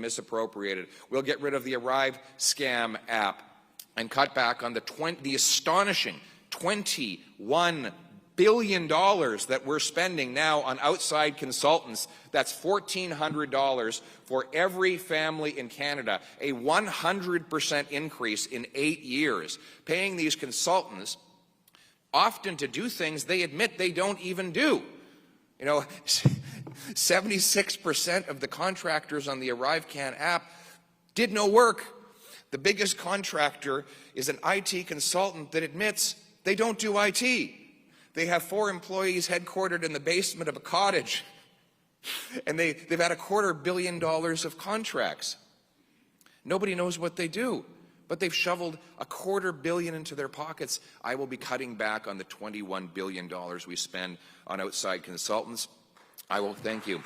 misappropriated. We'll get rid of the Arrive scam app and cut back on the astonishing $21 billion that we're spending now on outside consultants. That's $1,400 for every family in Canada, a 100% increase in 8 years, paying these consultants often to do things they admit they don't even do. You know, 76% of the contractors on the ArriveCan app did no work. The biggest contractor is an IT consultant that admits they don't do IT. They have 4 employees headquartered in the basement of a cottage, and they've had $250 million of contracts. Nobody knows what they do, but they've shoveled $250 million into their pockets. I will be cutting back on the $21 billion we spend on outside consultants. I will thank you.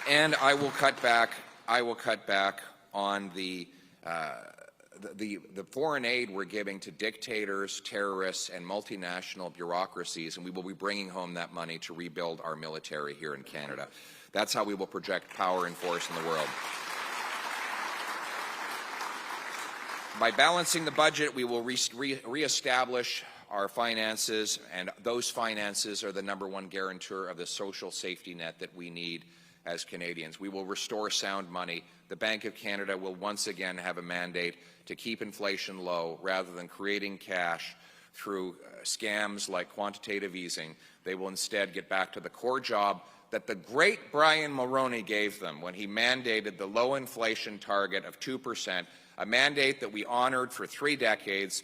And I will cut back on the foreign aid we're giving to dictators, terrorists, and multinational bureaucracies, and we will be bringing home that money to rebuild our military here in Canada. That's how we will project power and force in the world. By balancing the budget, we will reestablish our finances, and those finances are the #1 guarantor of the social safety net that we need as Canadians. We will restore sound money. The Bank of Canada will once again have a mandate to keep inflation low rather than creating cash through scams like quantitative easing. They will instead get back to the core job that the great Brian Mulroney gave them when he mandated the low inflation target of 2%, a mandate that we honored for 3 decades,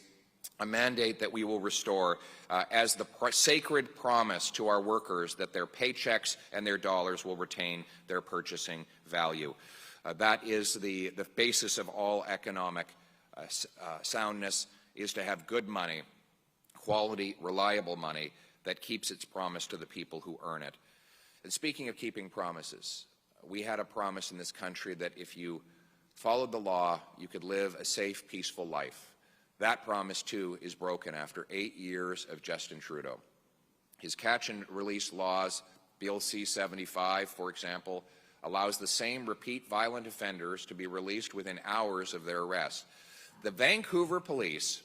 a mandate that we will restore as the sacred promise to our workers that their paychecks and their dollars will retain their purchasing value. That is the basis of all economic soundness, is to have good money, quality, reliable money that keeps its promise to the people who earn it. And speaking of keeping promises, we had a promise in this country that if you followed the law, you could live a safe, peaceful life. That promise, too, is broken after 8 years of Justin Trudeau. His catch-and-release laws, Bill C-75, for example, allows the same repeat violent offenders to be released within hours of their arrest. The Vancouver police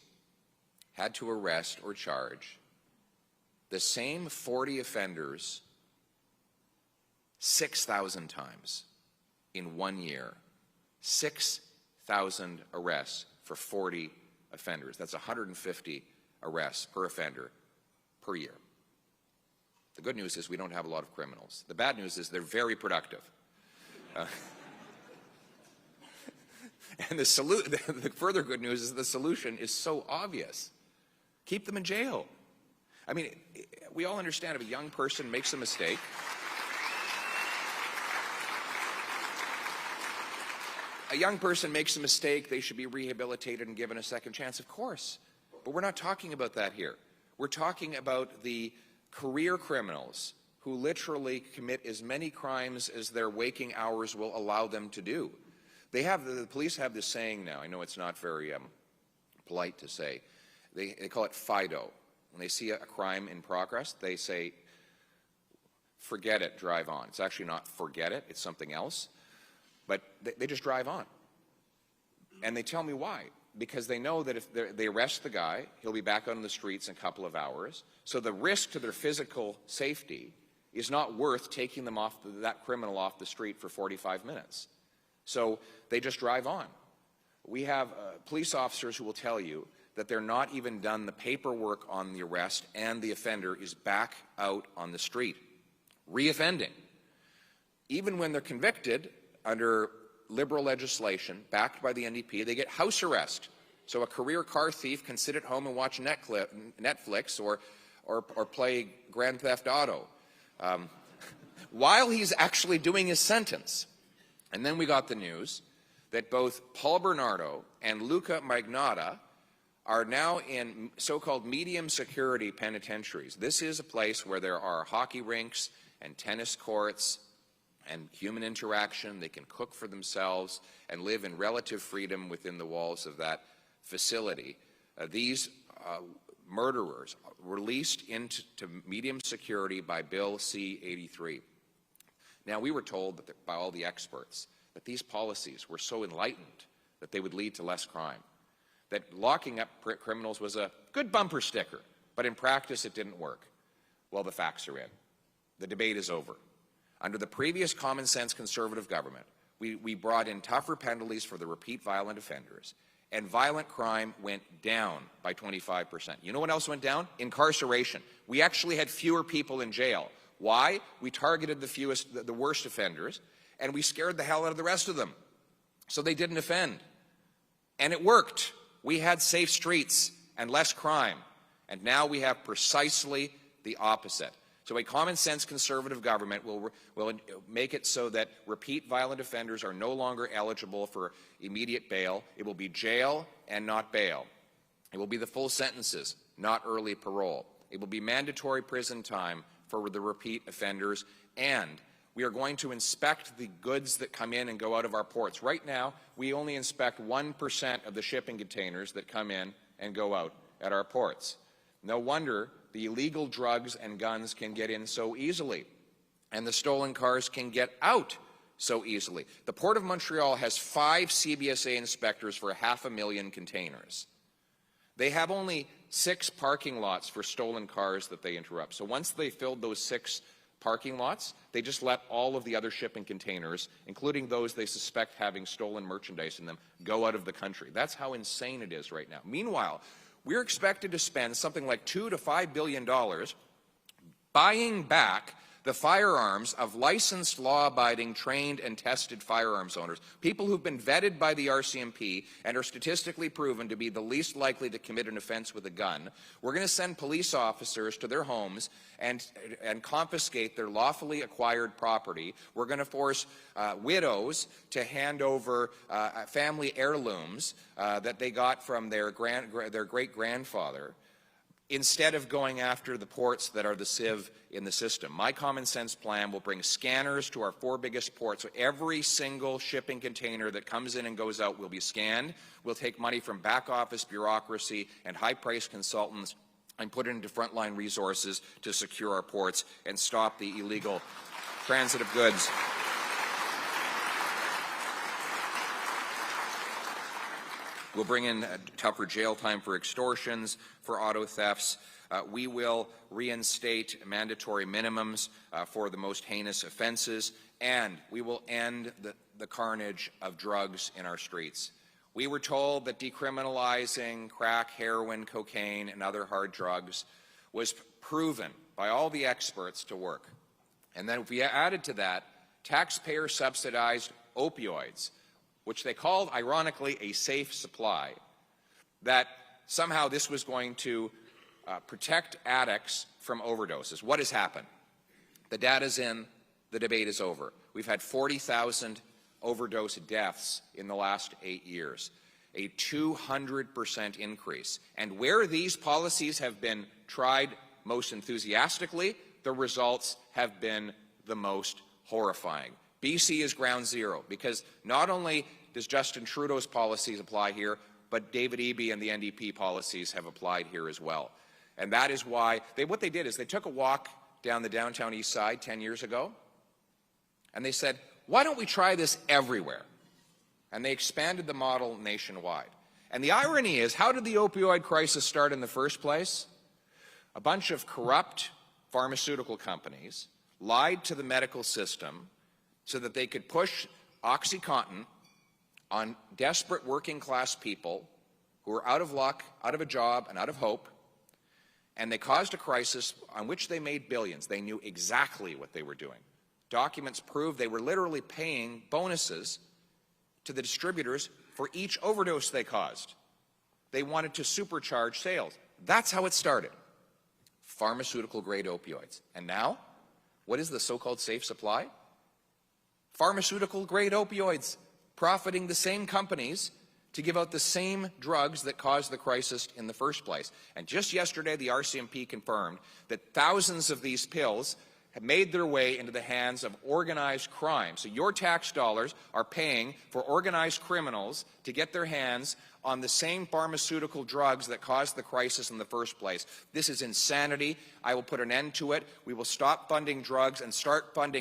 had to arrest or charge the same 40 offenders 6,000 times in 1 year. 6,000 arrests for 40 offenders. That's 150 arrests per offender per year. The good news is we don't have a lot of criminals. The bad news is they're very productive. And the further good news is the solution is so obvious. Keep them in jail. I mean, we all understand if a young person makes a mistake, they should be rehabilitated and given a second chance, of course. But we're not talking about that here. We're talking about the career criminals who literally commit as many crimes as their waking hours will allow them to do. The police have this saying now. I know it's not very polite to say. They call it FIDO. When they see a crime in progress, they say, forget it, drive on. It's actually not forget it, it's something else. But they just drive on. And they tell me why. Because they know that if they arrest the guy, he'll be back on the streets in a couple of hours. So the risk to their physical safety is not worth taking them that criminal off the street for 45 minutes. So they just drive on. We have police officers who will tell you that they're not even done the paperwork on the arrest and the offender is back out on the street, reoffending. Even when they're convicted under Liberal legislation backed by the NDP, they get house arrest. So a career car thief can sit at home and watch Netflix or play Grand Theft Auto while he's actually doing his sentence. And then we got the news that both Paul Bernardo and Luca Magnotta are now in so-called medium security penitentiaries. This is a place where there are hockey rinks and tennis courts and human interaction. They can cook for themselves and live in relative freedom within the walls of that facility. These murderers released into medium security by Bill C-83. Now, we were told that by all the experts that these policies were so enlightened that they would lead to less crime, that locking up criminals was a good bumper sticker, but in practice it didn't work. Well, the facts are in. The debate is over. Under the previous common-sense Conservative government, we brought in tougher penalties for the repeat violent offenders, and violent crime went down by 25%. You know what else went down? Incarceration. We actually had fewer people in jail. Why? We targeted the worst offenders, and we scared the hell out of the rest of them, so they didn't offend. And it worked. We had safe streets and less crime, and now we have precisely the opposite. So a common-sense Conservative government will make it so that repeat violent offenders are no longer eligible for immediate bail. It will be jail and not bail. It will be the full sentences, not early parole. It will be mandatory prison time for the repeat offenders, and we are going to inspect the goods that come in and go out of our ports. Right now, we only inspect 1% of the shipping containers that come in and go out at our ports. No wonder the illegal drugs and guns can get in so easily, and the stolen cars can get out so easily. The Port of Montreal has 5 CBSA inspectors for 500,000 containers. They have only 6 parking lots for stolen cars that they interrupt. So once they filled those 6 parking lots, they just let all of the other shipping containers, including those they suspect having stolen merchandise in them, go out of the country. That's how insane it is right now. Meanwhile, we're expected to spend something like $2 to $5 billion buying back the firearms of licensed, law-abiding, trained, and tested firearms owners, people who've been vetted by the RCMP and are statistically proven to be the least likely to commit an offense with a gun. We're going to send police officers to their homes and confiscate their lawfully acquired property. We're going to force widows to hand over family heirlooms that they got from their great-grandfather, instead of going after the ports that are the sieve in the system. My common sense plan will bring scanners to our 4 biggest ports, so every single shipping container that comes in and goes out will be scanned. We'll take money from back office bureaucracy and high-priced consultants and put it into frontline resources to secure our ports and stop the illegal transit of goods. We'll bring in tougher jail time for extortions, for auto thefts. We will reinstate mandatory minimums for the most heinous offenses, and we will end the carnage of drugs in our streets. We were told that decriminalizing crack, heroin, cocaine, and other hard drugs was proven by all the experts to work. And then if we added to that taxpayer-subsidized opioids, which they called, ironically, a safe supply, that somehow this was going to protect addicts from overdoses. What has happened? The data's in, the debate is over. We've had 40,000 overdose deaths in the last 8 years, a 200% increase. And where these policies have been tried most enthusiastically, the results have been the most horrifying. BC is ground zero, because not only does Justin Trudeau's policies apply here, but David Eby and the NDP policies have applied here as well. And that is why what they did is they took a walk down the downtown east side 10 years ago, and they said, why don't we try this everywhere? And they expanded the model nationwide. And the irony is, how did the opioid crisis start in the first place? A bunch of corrupt pharmaceutical companies lied to the medical system so that they could push OxyContin on desperate working-class people who were out of luck, out of a job, and out of hope, and they caused a crisis on which they made billions. They knew exactly what they were doing. Documents prove they were literally paying bonuses to the distributors for each overdose they caused. They wanted to supercharge sales. That's how it started. Pharmaceutical-grade opioids. And now, what is the so-called safe supply? Pharmaceutical-grade opioids, profiting the same companies to give out the same drugs that caused the crisis in the first place. And just yesterday, the RCMP confirmed that thousands of these pills have made their way into the hands of organized crime. So your tax dollars are paying for organized criminals to get their hands on the same pharmaceutical drugs that caused the crisis in the first place. This is insanity. I will put an end to it. We will stop funding drugs and start funding